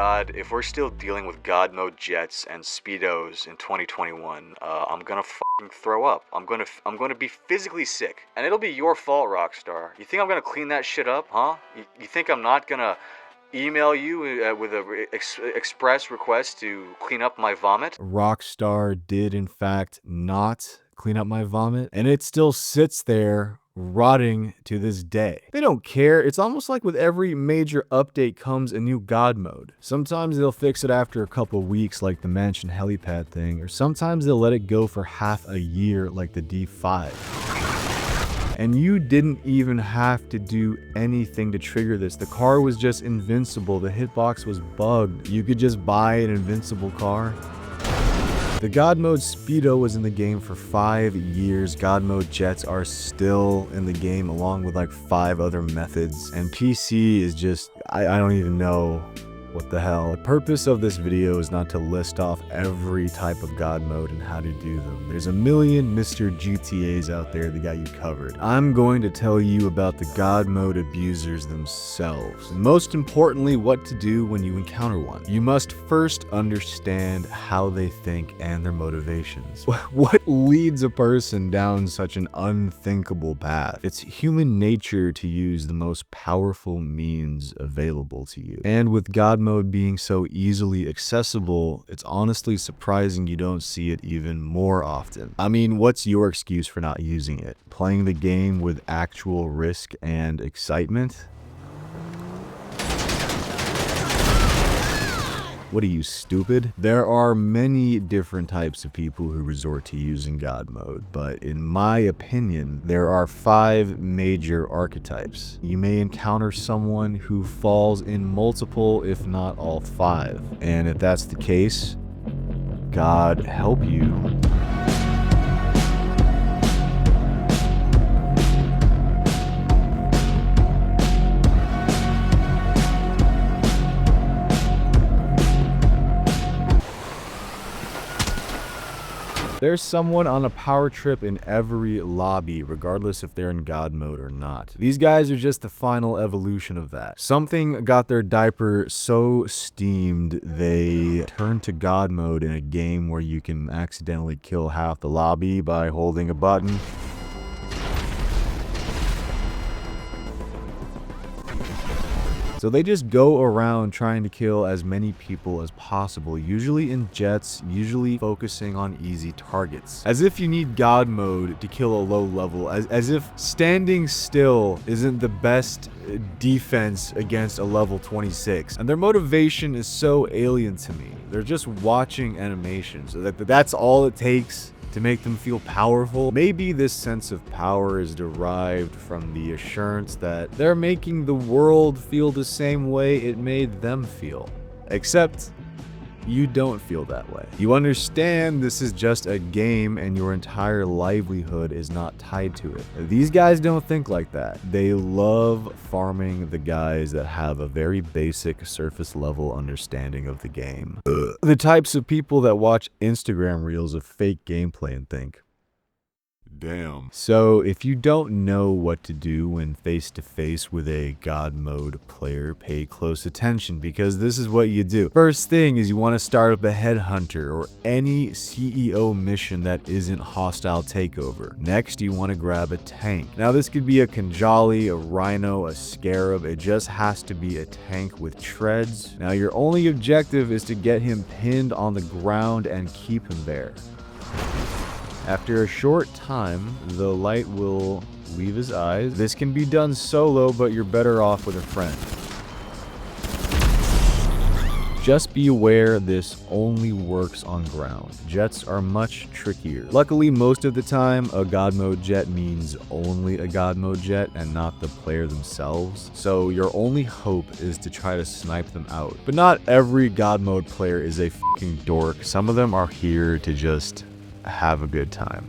God, if we're still dealing with Godmode jets and speedos in 2021, I'm gonna fucking throw up. I'm gonna be physically sick, and it'll be your fault, Rockstar. You think I'm gonna clean that shit up, huh? You think I'm not gonna email you with a express request to clean up my vomit? Rockstar did in fact not clean up my vomit, and it still sits there rotting to this day. They don't care. It's almost like with every major update comes a new God mode. Sometimes they'll fix it after a couple weeks like the mansion helipad thing, or sometimes they'll let it go for half a year like the D5. And you didn't even have to do anything to trigger this. The car was just invincible. The hitbox was bugged. You could just buy an invincible car. The Godmode Speedo was in the game for 5 years. Godmode jets are still in the game along with like 5 other methods. And PC is just, I don't even know what the hell. The purpose of this video is not to list off every type of God mode and how to do them. There's a million Mr. GTAs out there that got you covered. I'm going to tell you about the God mode abusers themselves. And most importantly, what to do when you encounter one. You must first understand how they think and their motivations. What leads a person down such an unthinkable path? It's human nature to use the most powerful means available to you. And with God mode being so easily accessible, it's honestly surprising you don't see it even more often. I mean, what's your excuse for not using it? Playing the game with actual risk and excitement? What are you, stupid? There are many different types of people who resort to using God mode, but in my opinion, there are 5 major archetypes. You may encounter someone who falls in multiple, if not all 5. And if that's the case, God help you. There's someone on a power trip in every lobby, regardless if they're in God mode or not. These guys are just the final evolution of that. Something got their diaper so steamed, they turned to God mode in a game where you can accidentally kill half the lobby by holding a button. So they just go around trying to kill as many people as possible, usually in jets, usually focusing on easy targets. As if you need God mode to kill a low level, as if standing still isn't the best defense against a level 26. And their motivation is so alien to me. They're just watching animations. That's all it takes to make them feel powerful. Maybe this sense of power is derived from the assurance that they're making the world feel the same way it made them feel. Except you don't feel that way. You understand this is just a game and your entire livelihood is not tied to it. These guys don't think like that. They love farming the guys that have a very basic surface level understanding of the game. The types of people that watch Instagram reels of fake gameplay and think, damn. So if you don't know what to do when face to face with a God mode player, pay close attention, because this is what you do. First thing is you want to start up a headhunter or any CEO mission that isn't hostile takeover. Next, you want to grab a tank. Now this could be a Kanjali, a Rhino, a Scarab. It just has to be a tank with treads. Now your only objective is to get him pinned on the ground and keep him there. After a short time, the light will leave his eyes. This can be done solo, but you're better off with a friend. Just be aware this only works on ground. Jets are much trickier. Luckily, most of the time, a God mode jet means only a God mode jet and not the player themselves. So your only hope is to try to snipe them out. But not every God mode player is a fucking dork. Some of them are here to just have a good time.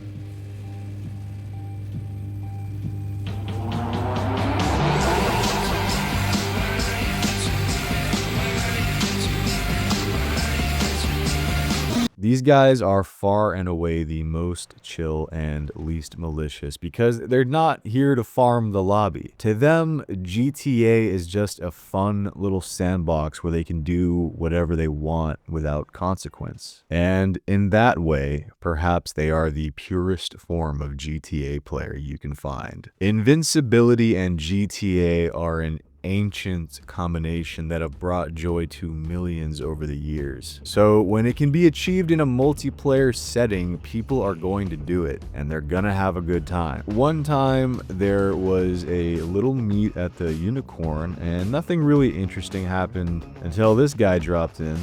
These guys are far and away the most chill and least malicious because they're not here to farm the lobby. To them, GTA is just a fun little sandbox where they can do whatever they want without consequence. And in that way, perhaps they are the purest form of GTA player you can find. Invincibility and GTA are an ancient combination that have brought joy to millions over the years. So when it can be achieved in a multiplayer setting, people are going to do it and they're gonna have a good time. One time there was a little meet at the Unicorn and nothing really interesting happened until this guy dropped in.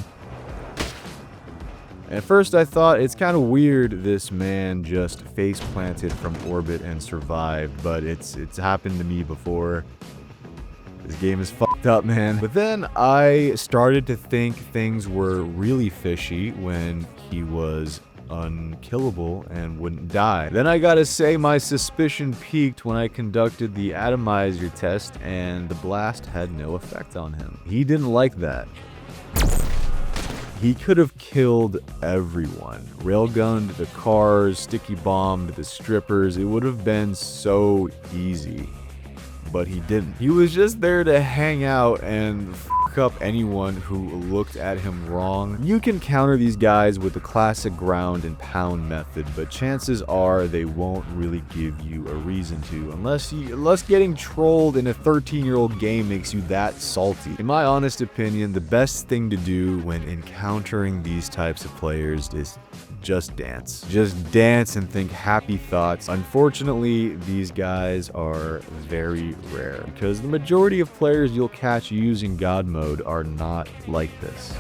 At first I thought it's kind of weird this man just face planted from orbit and survived, but it's happened to me before. This game is fucked up, man. But then I started to think things were really fishy when he was unkillable and wouldn't die. Then I gotta say my suspicion peaked when I conducted the atomizer test and the blast had no effect on him. He didn't like that. He could have killed everyone. Railgunned the cars, sticky bombed the strippers. It would have been so easy. But he didn't. He was just there to hang out and fuck up anyone who looked at him wrong. You can counter these guys with the classic ground and pound method, but chances are they won't really give you a reason to, unless getting trolled in a 13-year-old game makes you that salty. In my honest opinion, the best thing to do when encountering these types of players is just dance. Just dance and think happy thoughts. Unfortunately, these guys are very rare because the majority of players you'll catch using God mode are not like this.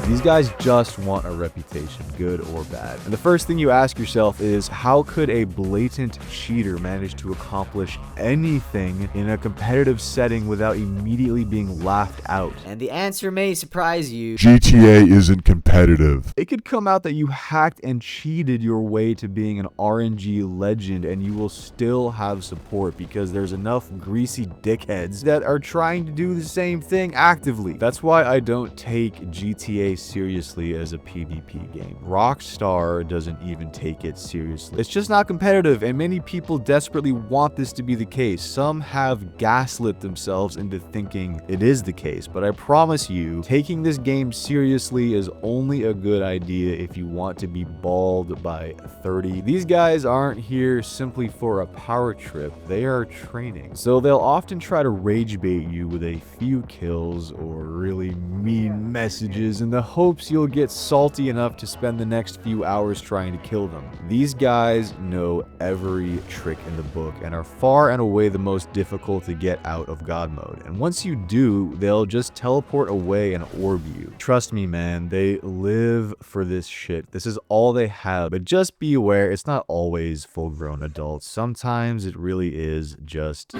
These guys just want a reputation, good or bad. And the first thing you ask yourself is, how could a blatant cheater manage to accomplish anything in a competitive setting without immediately being laughed out? And the answer may surprise you. GTA isn't competitive. It could come out that you hacked and cheated your way to being an RNG legend and you will still have support because there's enough greasy dickheads that are trying to do the same thing actively. That's why I don't take GTA seriously as a PvP game. Rockstar doesn't even take it seriously. It's just not competitive, and many people desperately want this to be the case. Some have gaslit themselves into thinking it is the case, but I promise you, taking this game seriously is only a good idea if you want to be balled by 30. These guys aren't here simply for a power trip, they are training. So they'll often try to rage bait you with a few kills or really mean messages in the hopes you'll get salty enough to spend the next few hours trying to kill them. These guys know every trick in the book and are far and away the most difficult to get out of God mode. And once you do, they'll just teleport away and orb you. Trust me, man, they live for this shit. This is all they have. But just be aware, it's not always full-grown adults. Sometimes it really is just...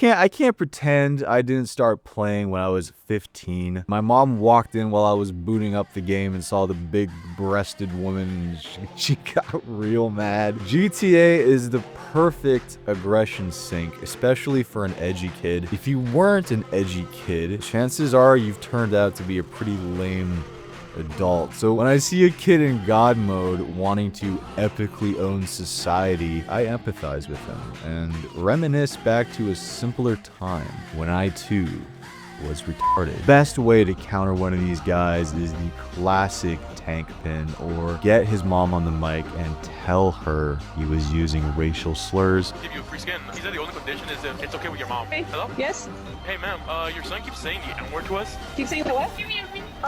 I can't pretend I didn't start playing when I was 15. My mom walked in while I was booting up the game and saw the big-breasted woman and she got real mad. GTA is the perfect aggression sink, especially for an edgy kid. If you weren't an edgy kid, chances are you've turned out to be a pretty lame adult. So when I see a kid in God mode wanting to epically own society, I empathize with him and reminisce back to a simpler time when I too was retarded. Best way to counter one of these guys is the classic tank pin, or get his mom on the mic and tell her he was using racial slurs. Give you a free skin. He said the only condition is if it's okay with your mom. Hey. Hello? Yes? Hey ma'am, your son keeps saying the N-word to us. Keep saying the what?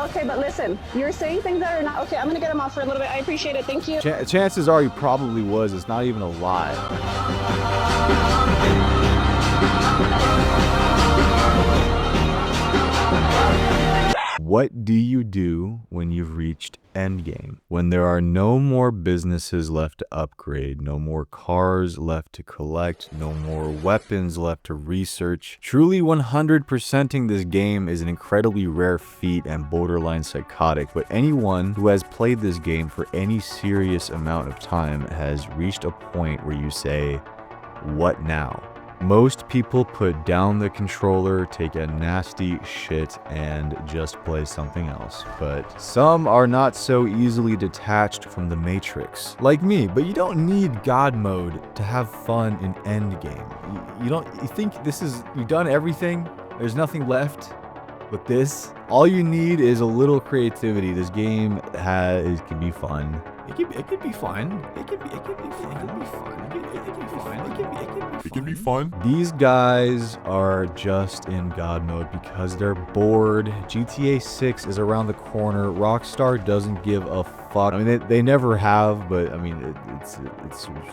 Okay, but listen, you're saying things that are not... Okay, I'm gonna get him off for a little bit. I appreciate it. Thank you. Chances are he probably was. It's not even a lie. What do you do when you've reached endgame? When there are no more businesses left to upgrade, no more cars left to collect, no more weapons left to research. Truly 100%ing this game is an incredibly rare feat and borderline psychotic, but anyone who has played this game for any serious amount of time has reached a point where you say, what now? Most people put down the controller, take a nasty shit, and just play something else. But some are not so easily detached from the Matrix, like me. But you don't need God mode to have fun in endgame. You think you've done everything? There's nothing left with this? All you need is a little creativity. This game can be fun. It can be fun. It can be fun. These guys are just in God mode because they're bored. GTA 6 is around the corner. Rockstar doesn't give a fuck. I mean, they never have, but I mean, it's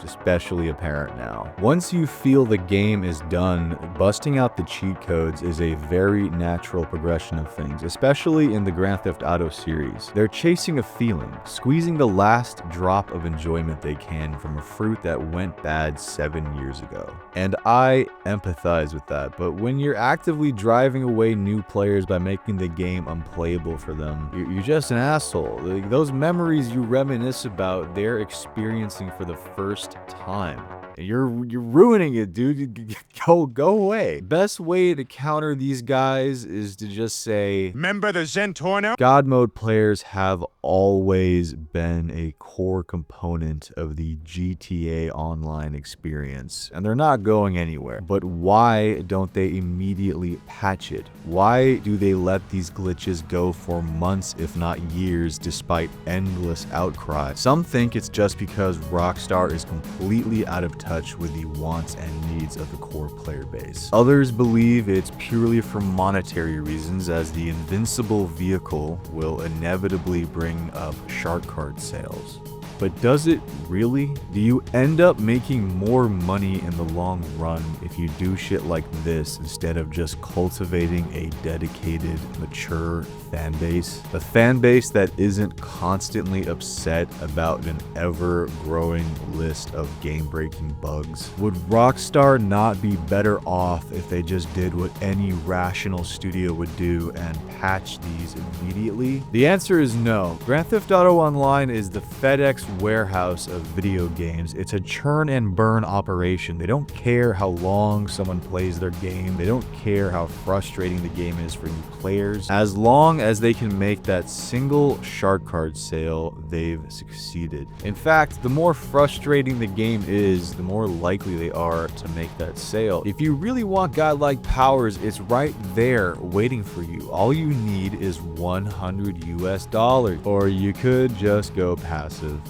especially apparent now. Once you feel the game is done, busting out the cheat codes is a very natural progression of things, especially in the Grand Theft Auto series. They're chasing a feeling, squeezing the last drop of enjoyment they can from a fruit that went bad 7 years ago. And I empathize with that, but when you're actively driving away new players by making the game unplayable for them, you're just an asshole. Like, those memories you reminisce about, they're experiencing for the first time. You're ruining it, dude. Go away. Best way to counter these guys is to just say, remember the Zentorno? God mode players have always been a core component of the GTA Online experience, and they're not going anywhere. But why don't they immediately patch it? Why do they let these glitches go for months, if not years, despite endless outcry? Some think it's just because Rockstar is completely out of touch with the wants and needs of the core player base. Others believe it's purely for monetary reasons, as the invincible vehicle will inevitably bring up shark card sales. But does it really? Do you end up making more money in the long run if you do shit like this instead of just cultivating a dedicated, mature fan base? A fan base that isn't constantly upset about an ever-growing list of game-breaking bugs? Would Rockstar not be better off if they just did what any rational studio would do and patch these immediately? The answer is no. Grand Theft Auto Online is the FedEx warehouse of video games. It's a churn and burn operation. They don't care how long someone plays their game. They don't care how frustrating the game is for new players. As long as they can make that single shark card sale, they've succeeded. In fact, the more frustrating the game is, the more likely they are to make that sale. If you really want godlike powers, it's right there waiting for you. All you need is $100 US, or you could just go passive.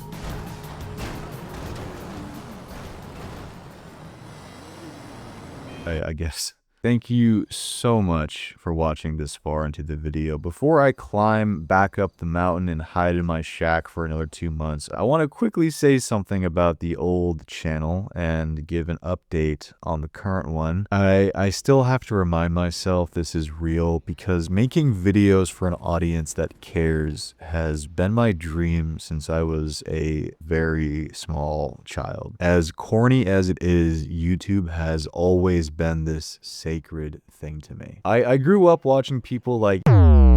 I guess. Thank you so much for watching this far into the video. Before I climb back up the mountain and hide in my shack for another 2 months, I want to quickly say something about the old channel and give an update on the current one. I still have to remind myself this is real, because making videos for an audience that cares has been my dream since I was a very small child. As corny as it is, YouTube has always been this sacred thing to me. I grew up watching people like... I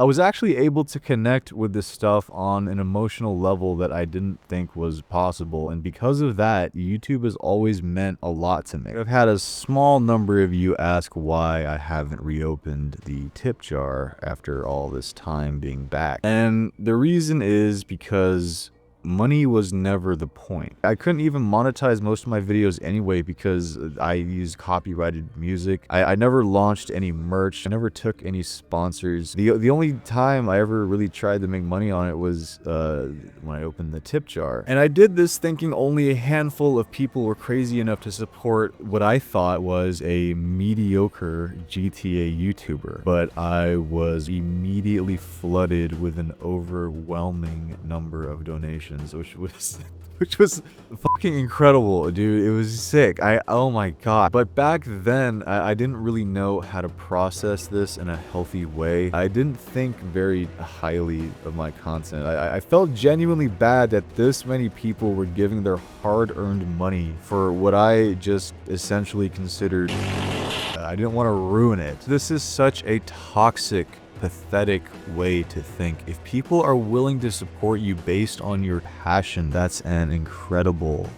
was actually able to connect with this stuff on an emotional level that I didn't think was possible, and because of that, YouTube has always meant a lot to me. I've had a small number of you ask why I haven't reopened the tip jar after all this time being back, and the reason is because money was never the point. I couldn't even monetize most of my videos anyway because I used copyrighted music. I never launched any merch. I never took any sponsors. The only time I ever really tried to make money on it was when I opened the tip jar. And I did this thinking only a handful of people were crazy enough to support what I thought was a mediocre GTA YouTuber. But I was immediately flooded with an overwhelming number of donations. donations, which was fucking incredible, dude. It was sick. Oh my god. But back then, I didn't really know how to process this in a healthy way. I didn't think very highly of my content. I felt genuinely bad that this many people were giving their hard-earned money for what I just essentially considered. I didn't want to ruin it. This is such a toxic, pathetic way to think. If people are willing to support you based on your passion, that's an incredible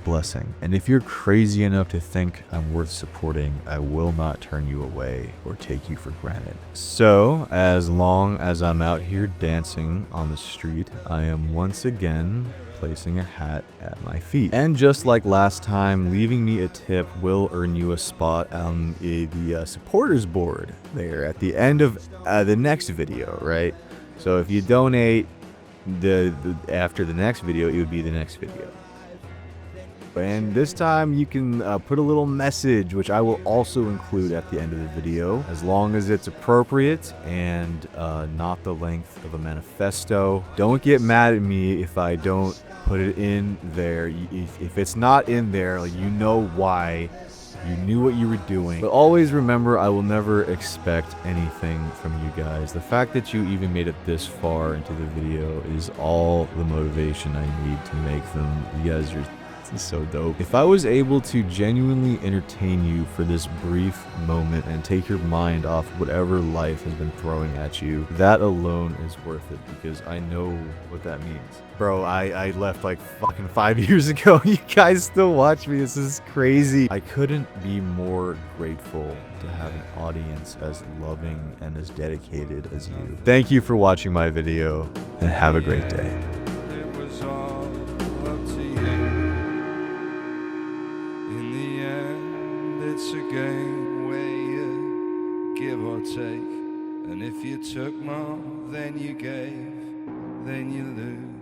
blessing. And if you're crazy enough to think I'm worth supporting, I will not turn you away or take you for granted. So, as long as I'm out here dancing on the street, I am once again placing a hat at my feet. And just like last time, leaving me a tip will earn you a spot on the supporters board there at the end of the next video, right? So if you donate after the next video, it would be the next video. And this time you can put a little message, which I will also include at the end of the video, as long as it's appropriate and not the length of a manifesto. Don't get mad at me if I don't put it in there. If it's not in there, like, you know why. You knew what you were doing. But always remember, I will never expect anything from you guys. The fact that you even made it this far into the video is all the motivation I need to make them. You guys are so dope. If I was able to genuinely entertain you for this brief moment and take your mind off whatever life has been throwing at you, that alone is worth it, because I know what that means. Bro, I left like fucking 5 years ago. You guys still watch me. This is crazy. I couldn't be more grateful to have an audience as loving and as dedicated as you. Thank you for watching my video, and have a great day. It's a game where you give or take, and if you took more than you gave, then you lose.